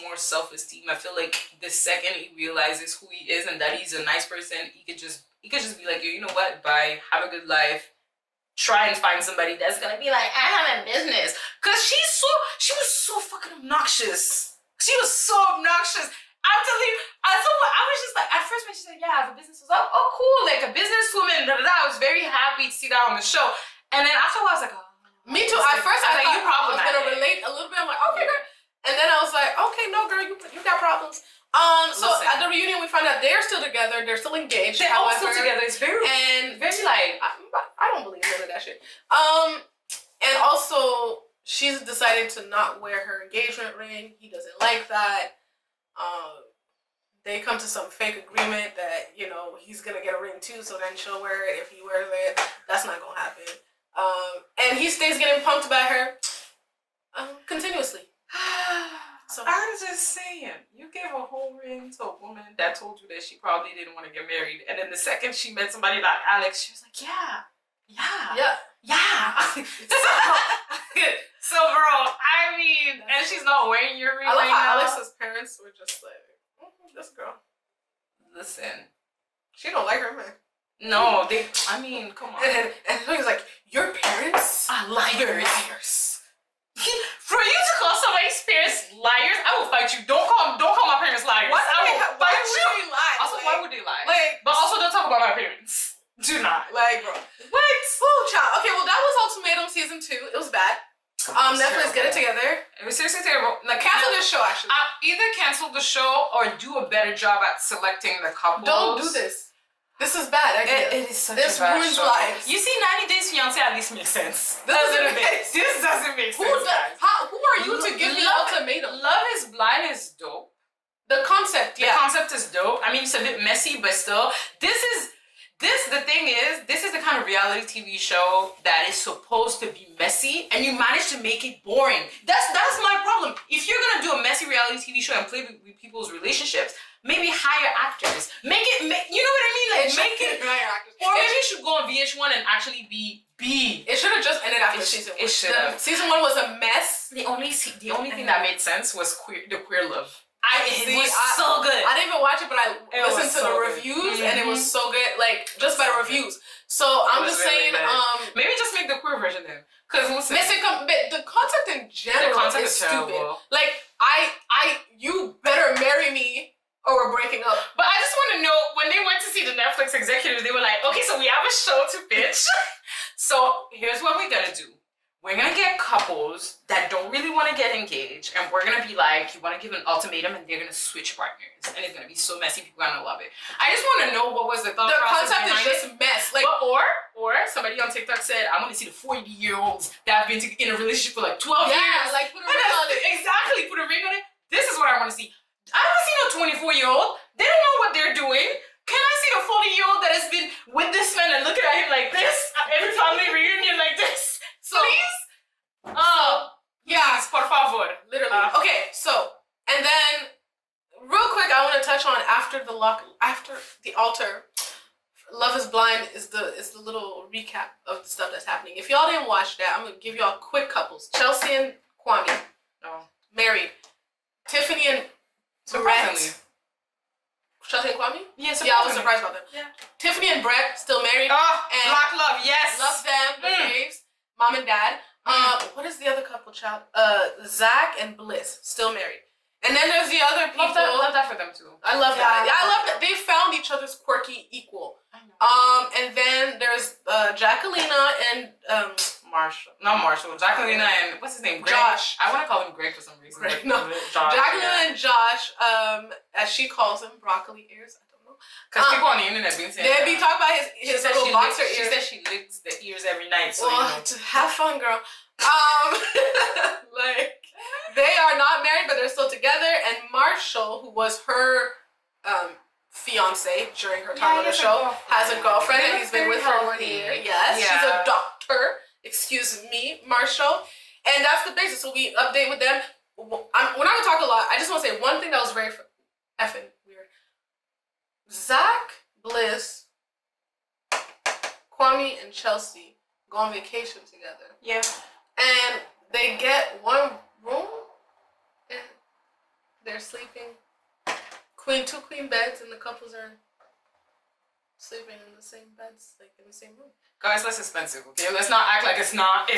more self-esteem. I feel like the second he realizes who he is and that he's a nice person, he could just be like, yo, you know what? Bye. Have a good life. Try and find somebody that's gonna be like, I have a business. Cause she was so fucking obnoxious. She was so obnoxious. I'm telling you, I was just like, at first when she said, yeah, I have a business, I was like, oh cool, like a businesswoman, I was very happy to see that on the show. And then after a while I was like, oh. Me too. At first I thought you problematic. I was gonna relate a little bit. I'm like, okay, girl. And then I was like, okay, no, girl, you got problems. So at the reunion we found out they're still together. They're still engaged. They're all still together. It's very like I don't believe none of that shit. And also she's decided to not wear her engagement ring. He doesn't like that. They come to some fake agreement that he's gonna get a ring too. So then she'll wear it if he wears it. That's not gonna happen. And he stays getting pumped by her continuously. So I'm just saying, you gave a whole ring to a woman that told you that she probably didn't want to get married, and then the second she met somebody like Alex, she was like, yeah. So, bro, I mean, and she's not wearing your ring. I love how now. Alex's parents were just like, this girl. Listen, she don't like her man. No, come on. And he was like, your parents are liars. For you to call somebody's parents liars, I will fight you. Don't call my parents liars. Why would they lie? Also, why would they lie? But also, don't talk about my parents. Do not. Bro. What? Oh, child. Okay, well, that was Ultimatum. Netflix, get it together. It was seriously terrible. Like, Cancel this show, actually. Either cancel the show or do a better job at selecting the couples. Don't do this. This is bad. It is such a bad ruins show. lives. You see, 90 Days Fiancé at least makes sense. This doesn't make sense. This doesn't make sense. Who are you to give me an ultimatum? Love is Blind is dope. The concept, The concept is dope. I mean, it's a bit messy, but still, the thing is, this is the kind of reality TV show that is supposed to be messy, and you manage to make it boring. That's my problem. If you're gonna do a messy reality TV show and play with people's relationships, maybe hire actors. You know what I mean? Like, make it. Or maybe you should go on VH1 and actually be. It should have just ended after season 1. It should have. Season 1 was a mess. The only thing that made sense was the queer love. It was so good. I didn't even watch it, but I listened to the reviews, and it was so good. Like, just by the reviews. So I'm just saying, maybe just make the queer version then, because the concept in general is stupid. Terrible. Like, you better marry me or we're breaking up. But I just want to know, when they went to see the Netflix executives, they were like, okay, so we have a show to pitch. So here's what we're gonna do. We're gonna get couples that don't really want to get engaged, and we're gonna be like, you want to give an ultimatum, and they're gonna switch partners, and it's gonna be so messy. People are gonna love it. I just want to know what was the thought process concept is just mess. Like, or somebody on TikTok said, I want to see the 40-year-olds that have been in a relationship for like 12 years. Yeah, like put a ring on it. Exactly, put a ring on it. This is what I want to see. I don't see no 24-year-old. They don't know what they're doing. Can I see the 40-year-old that has been with this man and looking at him like this at every family reunion like this? So, please? Please, por favor. Literally. Okay, so, and then, real quick, I want to touch on after the altar. Love is Blind is the little recap of the stuff that's happening. If y'all didn't watch that, I'm gonna give y'all quick couples. Chelsea and Kwame, married. Tiffany and Brett. Chelsea and Kwame? Yeah, I was surprised about them. Yeah. Tiffany and Brett still married. And Black Love, yes. Love them, the faves. Mom and dad. What is the other couple, child? Zach and Bliss, still married. And then there's the other people. Love that for them too. I love that. Yeah, I love that. They found each other's quirky equal. And then there's Jacquelina and Marshall. Jacquelina and what's his name? Greg? Josh. I want to call him Greg for some reason. Greg, no. Jacquelina and Josh, as she calls him, broccoli ears. I don't know. Because people on the internet been saying they be talking about his little boxer ears. She said she licks the ears every night. So have fun, girl. Like, they are not married, but they're still together. And Marshall, who was her fiance during her time on the show, has a girlfriend, and he's been with her 1 year. Yes, she's a doctor. Excuse me, Marshall. And that's the basis. So we update with them. We're not gonna talk a lot. I just want to say one thing that was very effing weird. Zach, Bliss, Kwame, and Chelsea go on vacation together. Yeah. And they get one room, and they're sleeping. Two queen beds, and the couples are sleeping in the same beds, like in the same room. Guys, less expensive, okay? Let's not act like it's not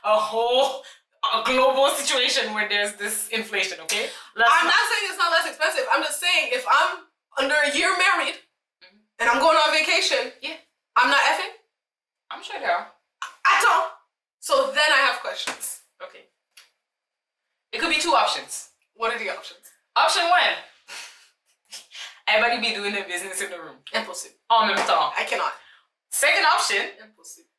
a global situation where there's this inflation, okay? I'm not saying it's not less expensive. I'm just saying if I'm under a year married and I'm going on vacation, I'm not effing. I'm sure they are. At all. So then I have questions. Okay. It could be two options. What are the options? Option one. Everybody be doing their business in the room. Impossible. En même temps. I cannot. Second option. Impossible.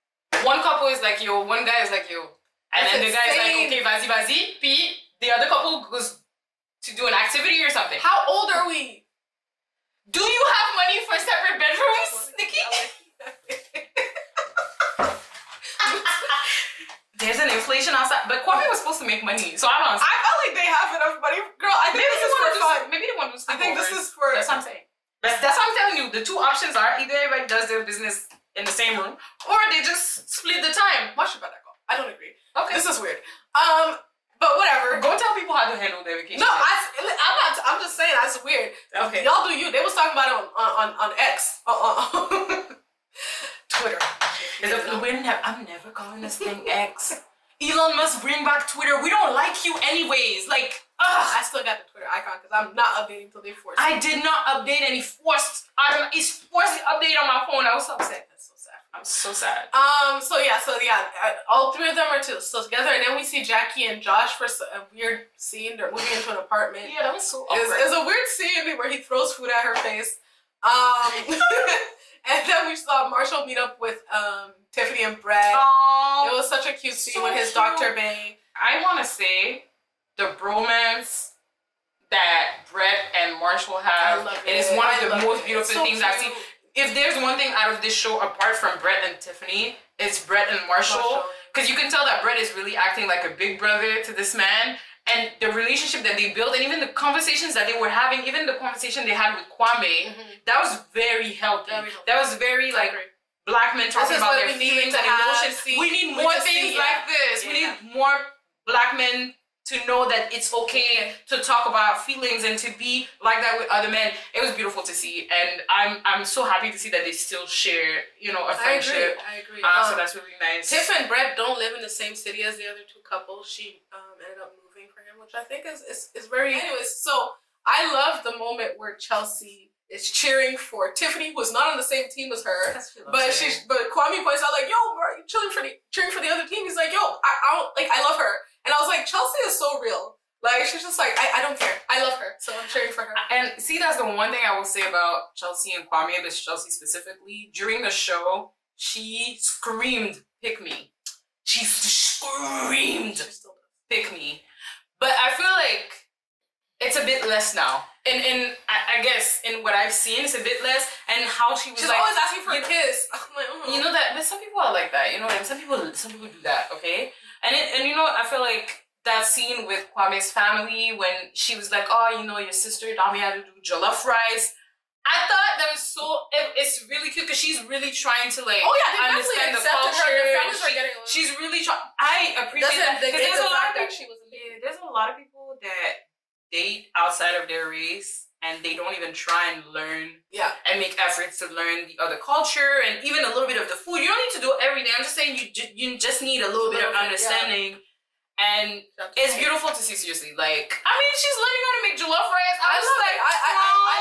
One couple is like yo, one guy is like yo. And then the guy is like, okay, vas-y. Puis the other couple goes to do an activity or something. How old are we? Do you have money for separate bedrooms, Nikki? There's an inflation outside, but Kwame was supposed to make money, so I don't know. I felt like they have enough money, girl. I think this is for fun. Maybe they want to sleep. I think this is for. That's what I'm saying. That's what I'm telling you. The two options are either everybody does their business in the same room, or they just split the time. Much about that, girl. I don't agree. Okay. This is weird. But whatever. Go tell people how to handle their vacation. No, I'm not. I'm just saying that's weird. Okay. Y'all do you. They was talking about it on X. Twitter. I'm never calling this thing X. Elon Musk, bring back Twitter. We don't like you anyways. Like, I still got the Twitter icon because I'm not updating until they force it. I did not update any forced. It's forced update on my phone. I was so upset. That's so sad. I'm so sad. So yeah, all three of them are still together, and then we see Jackie and Josh for a weird scene. They're moving into an apartment. Yeah, that was so awkward. It's a weird scene where he throws food at her face. And then we saw Marshall meet up with Tiffany and Brett. Aww, it was such a cute scene so with his cute. Dr. Bang. I want to say the bromance that Brett and Marshall have is one of the most beautiful things I've seen. If there's one thing out of this show apart from Brett and Tiffany, it's Brett and Marshall. Because you can tell that Brett is really acting like a big brother to this man. And the relationship that they built, and even the conversations that they were having, even the conversation they had with Kwame, that was very healthy. That was very like black men talking about their feelings and emotions. We need more things like this. We need more black men to know that it's okay to talk about feelings and to be like that with other men. It was beautiful to see, and I'm so happy to see that they still share, a friendship. I agree. So that's really nice. Tiff and Brett don't live in the same city as the other two couples. She ended up moving for him, which I think is very. Anyways, so I love the moment where Chelsea is cheering for Tiffany, who is not on the same team as her. But Kwame points out like, "Yo, bro, you cheering for the other team?" He's like, "Yo, I love her." And I was like, Chelsea is so real. Like, she's just like, I don't care. I love her. So I'm cheering for her. And see, that's the one thing I will say about Chelsea and Kwame, but Chelsea specifically. During the show, she screamed, "Pick me." She screamed, "Pick me." But I feel like it's a bit less now. And I guess in what I've seen, it's a bit less. And how she's like, always asking for a kiss. I'm like, oh. You know that, but some people are like that. And some people do that. Okay. And I feel like that scene with Kwame's family when she was like, "Oh, your sister taught me how to do jollof rice." I thought that was it's really cute because she's really trying to understand the culture. She's really trying. I appreciate that because there's a lot of people that date outside of their race and they don't even try and learn and make efforts to learn the other culture and even a little bit of the food. You don't need to do everything. I'm just saying you just need a little bit of understanding. And it's beautiful to see, seriously. Like, I mean, she's learning how to make jollof rice. I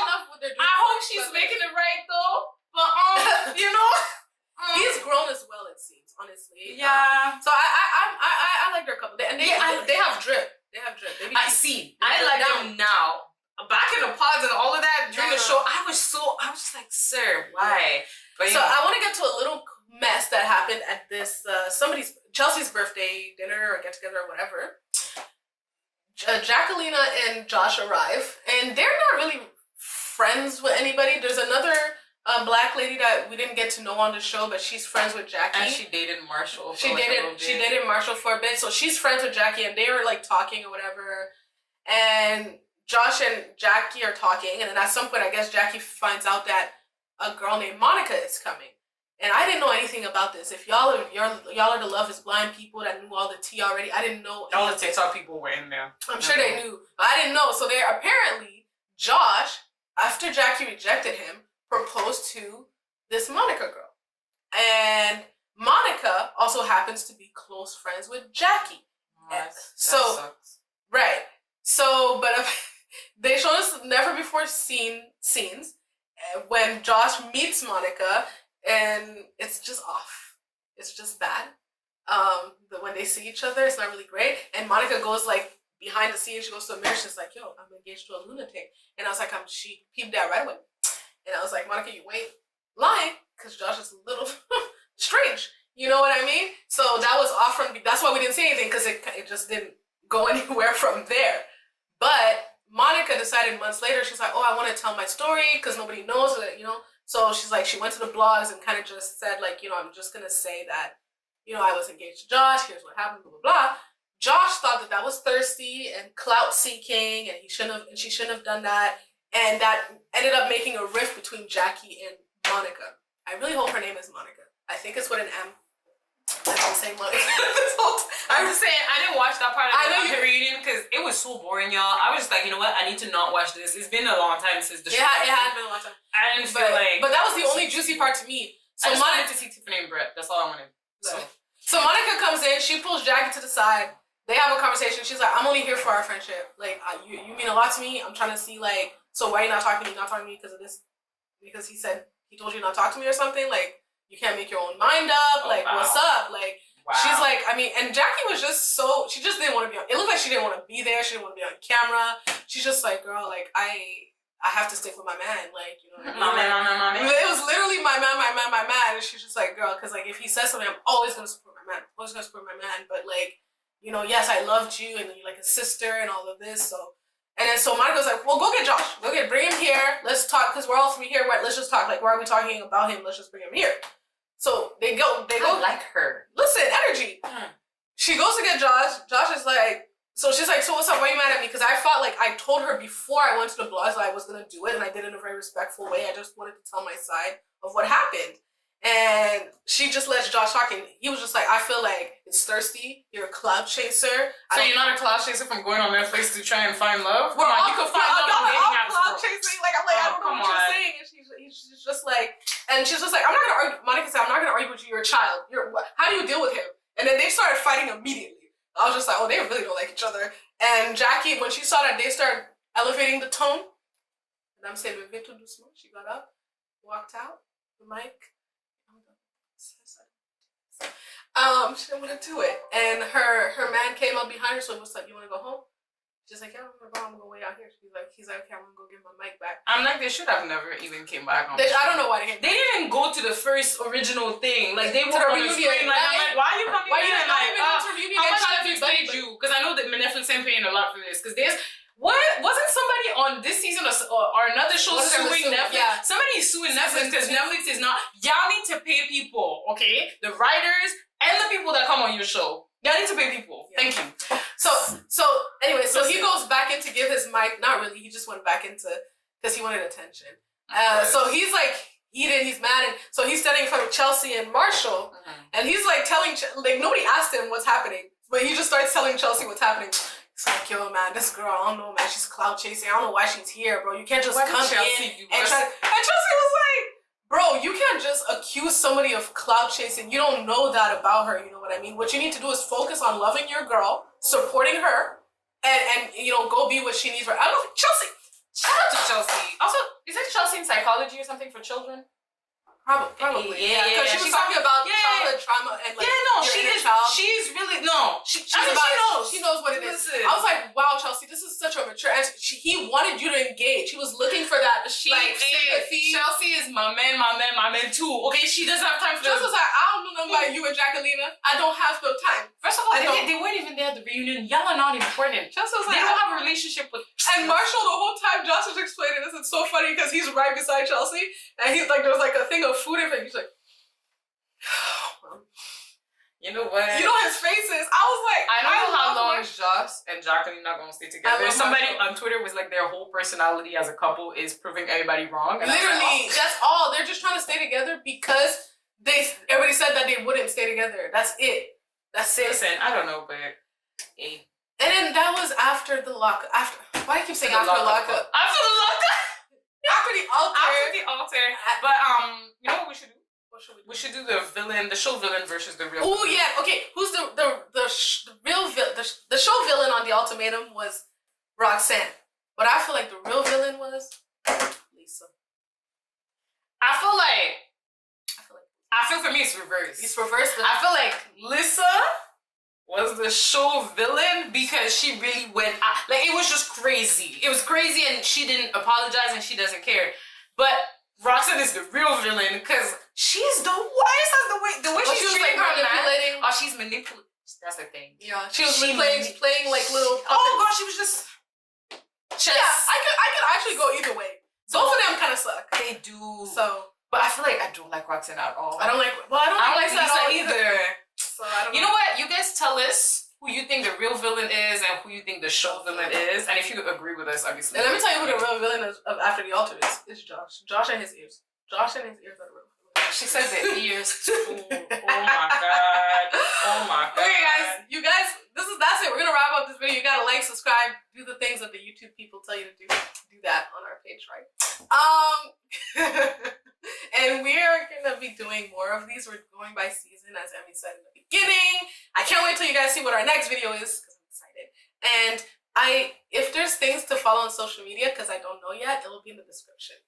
love what they're doing. I hope she's making it right, though. But, he's grown as well, it seems, honestly. Yeah. So I like their couple. And they have drip. They have drip. I like them now. Back in the pods and all of that during the show, I was just like, sir, why? But, I want to get to a little mess that happened at this Chelsea's birthday dinner or get together or whatever. Jacqueline and Josh arrive, and they're not really friends with anybody. There's another black lady that we didn't get to know on the show, but she's friends with Jackie. And she dated Marshall. She dated Marshall for a bit, so she's friends with Jackie, and they were like talking or whatever. And Josh and Jackie are talking, and then at some point, I guess Jackie finds out that a girl named Monica is coming. And I didn't know anything about this. If y'all are the Love is Blind people that knew all the tea already, I didn't know. All the TikTok people were in there. I'm sure they knew, but I didn't know. So apparently Josh, after Jackie rejected him, proposed to this Monica girl. And Monica also happens to be close friends with Jackie. That sucks. Right. So, but they showed us never before seen scenes when Josh meets Monica, and it's just off. It's just bad. When they see each other, it's not really great. And Monica goes like behind the scenes. She goes to a mirror. She's like, "Yo, I'm engaged to a lunatic." And I was like, she peeped that right away. And I was like, "Monica, you ain't lying, because Josh is a little strange." You know what I mean? So that was off from. That's why we didn't say anything, because it just didn't go anywhere from there. But Monica decided months later. She's like, "Oh, I want to tell my story because nobody knows that, So she's like, she went to the blogs and kind of just said like, "I'm just gonna say that, I was engaged to Josh. Here's what happened. Blah blah blah." Josh thought that was thirsty and clout seeking, and she shouldn't have done that. And that ended up making a rift between Jackie and Monica. I really hope her name is Monica. I think it's with an M. I've been saying Monica this whole time. I'm just saying, I didn't watch that part of the reunion because it was so boring, y'all. I was just like, you know what? I need to not watch this. It's been a long time since the show. Yeah, it had been a long time. I didn't feel like... But that was the only juicy part to me. So I just wanted to see Tiffany and Brett. That's all I wanted. So Monica comes in. She pulls Jackie to the side. They have a conversation. She's like, "I'm only here for our friendship. Like, you mean a lot to me. I'm trying to see, so why are you not talking to me? Not talking to me because of this? Because he told you not to talk to me or something? Like, You can't make your own mind up. Like, wow. what's up? Like, wow. She's like, I mean, and Jackie was just so, she just didn't want to be on, it looked like she didn't want to be there. She didn't want to be on camera. She's just like, girl, like, I have to stick with my man. Like, you know what I mean? It was literally my man. And she's just like, girl, because, like, if he says something, I'm always going to support my man. Always going to support my man. But, like, you know, yes, I loved you and you're like a sister and all of this. So, and then so Monica's like, well, go get Josh. Bring him here. Let's talk, because we're all three here. Let's just talk. Like, why are we talking about him? Let's just bring him here. So they go. I like her. Listen, energy. She goes to get Josh. Josh is like, so she's like, so what's up? Why are you mad at me? Because I felt like I told her before I went to the blog that I was going to do it, and I did it in a very respectful way. I just wanted to tell my side of what happened. And she just lets Josh talk, and he was just like, I feel like it's thirsty. You're a cloud chaser. So you're not a cloud chaser from going on Netflix to try and find love? Come on, you can find love on dating apps. Cloud chasing. Like, I'm like, I don't know what you're saying. And she's just like, and she's just like, I'm not going to argue. Monica said, I'm not going to argue with you. You're a child. How do you deal with him? And then they started fighting immediately. I was just like, oh, they really don't like each other. And Jackie, when she saw that they started elevating the tone, and I'm saying, Victor Dusman, she got up, walked out, the mic. She didn't want to do it. And her man came up behind her, so it was like, you want to go home? She's like, yeah, I'm gonna go way out here. He's like, okay, I'm gonna go get my mic back. I'm like, they should have never even came back on. I don't know why they came back. They didn't go to the first original thing. Like, they were on the reunion. screen. Like, I'm like, why are you coming Why in? you not Like, even go to reunion? how much Netflix paid you? Because I know that Netflix ain't paying a lot for this. Because wasn't somebody on this season or another show suing Netflix? Yeah. Somebody is suing Netflix because Netflix is not. Y'all need to pay people, okay? The writers and the people that come on your show. Y'all need to pay people. Yeah. Thank you. So anyway, so he goes back in to give his mic. Not really. He just went back into because he wanted attention. So he's like he's mad, and so he's standing in front of Chelsea and Marshall, and he's like telling like nobody asked him what's happening, but he just starts telling Chelsea what's happening. It's like, yo, man, this girl, I don't know, man, she's cloud chasing. I don't know why she's here, bro. You can't just come in and try. And Chelsea was like, bro, you can't just accuse somebody of cloud chasing. You don't know that about her. You know what I mean? What you need to do is focus on loving your girl, supporting her, and you know, go be what she needs. I don't know, Chelsea. Shout out to Chelsea. Also, is it Chelsea in psychology or something for children? Probably. Yeah. Because she was talking about childhood trauma and like she's really she knows what it is. I was like, wow, Chelsea, this is such a mature answer. He wanted you to engage. He was looking for that sympathy. Chelsea is my man too. Okay, she doesn't have time for Chelsea was like, I don't know nothing about you and Jacquelina. I don't have no time. First of all, they weren't even there at the reunion. Y'all are not important. Chelsea was like, they don't have a relationship with. And Marshall, the whole time, Josh was explaining this. It's so funny because he's right beside Chelsea, and he's like, there's like a thing of food in it. He's like, you know what? You know his faces. I was like, I don't know how long Josh and Jacqueline not gonna stay together. Somebody on Twitter was like, their whole personality as a couple is proving everybody wrong. And literally, that's all. They're just trying to stay together because everybody said that they wouldn't stay together. That's it. Listen, I don't know, but hey. And then that was after the lockup. Why do you keep saying after the lockup? After the lockup. After the altar. After the altar. But you know what we should do? We should do the show villain versus the real. Oh yeah, okay. Who's the real villain? The show villain on the Ultimatum was Roxanne, but I feel like the real villain was Lisa. I feel for me it's reversed. It's reversed. I feel like Lisa was the show villain because she really went out. Like, it was just crazy. It was crazy, and she didn't apologize, and she doesn't care. But Roxanne is the real villain because she's the worst. The way she's like manipulating. Oh, she's manipulating. That's the thing. Yeah, she was playing like little. Oh gosh, she was just. Yeah, I could actually go either way. Both of them kind of suck. They do. So, but I feel like I don't like Roxanne at all. I don't like Lisa either. So I don't know. You know what? You guys tell us who you think the real villain is and who you think the show villain is, and if you agree with us, obviously. And let me tell you who the real villain is of After the Altar is. It's Josh. Josh and his ears. Josh and his ears are the real villain. She said the ears too. Oh my god. Oh my god. Okay, guys. You guys, that's it. We're gonna wrap up this video. You gotta like, subscribe, do the things that the YouTube people tell you to do. Do that on our page, right? And we're gonna be doing more of these. We're going by season, as Emmy said in the beginning. I can't wait till you guys see what our next video is because I'm excited. And if there's things to follow on social media, because I don't know yet, it will be in the description.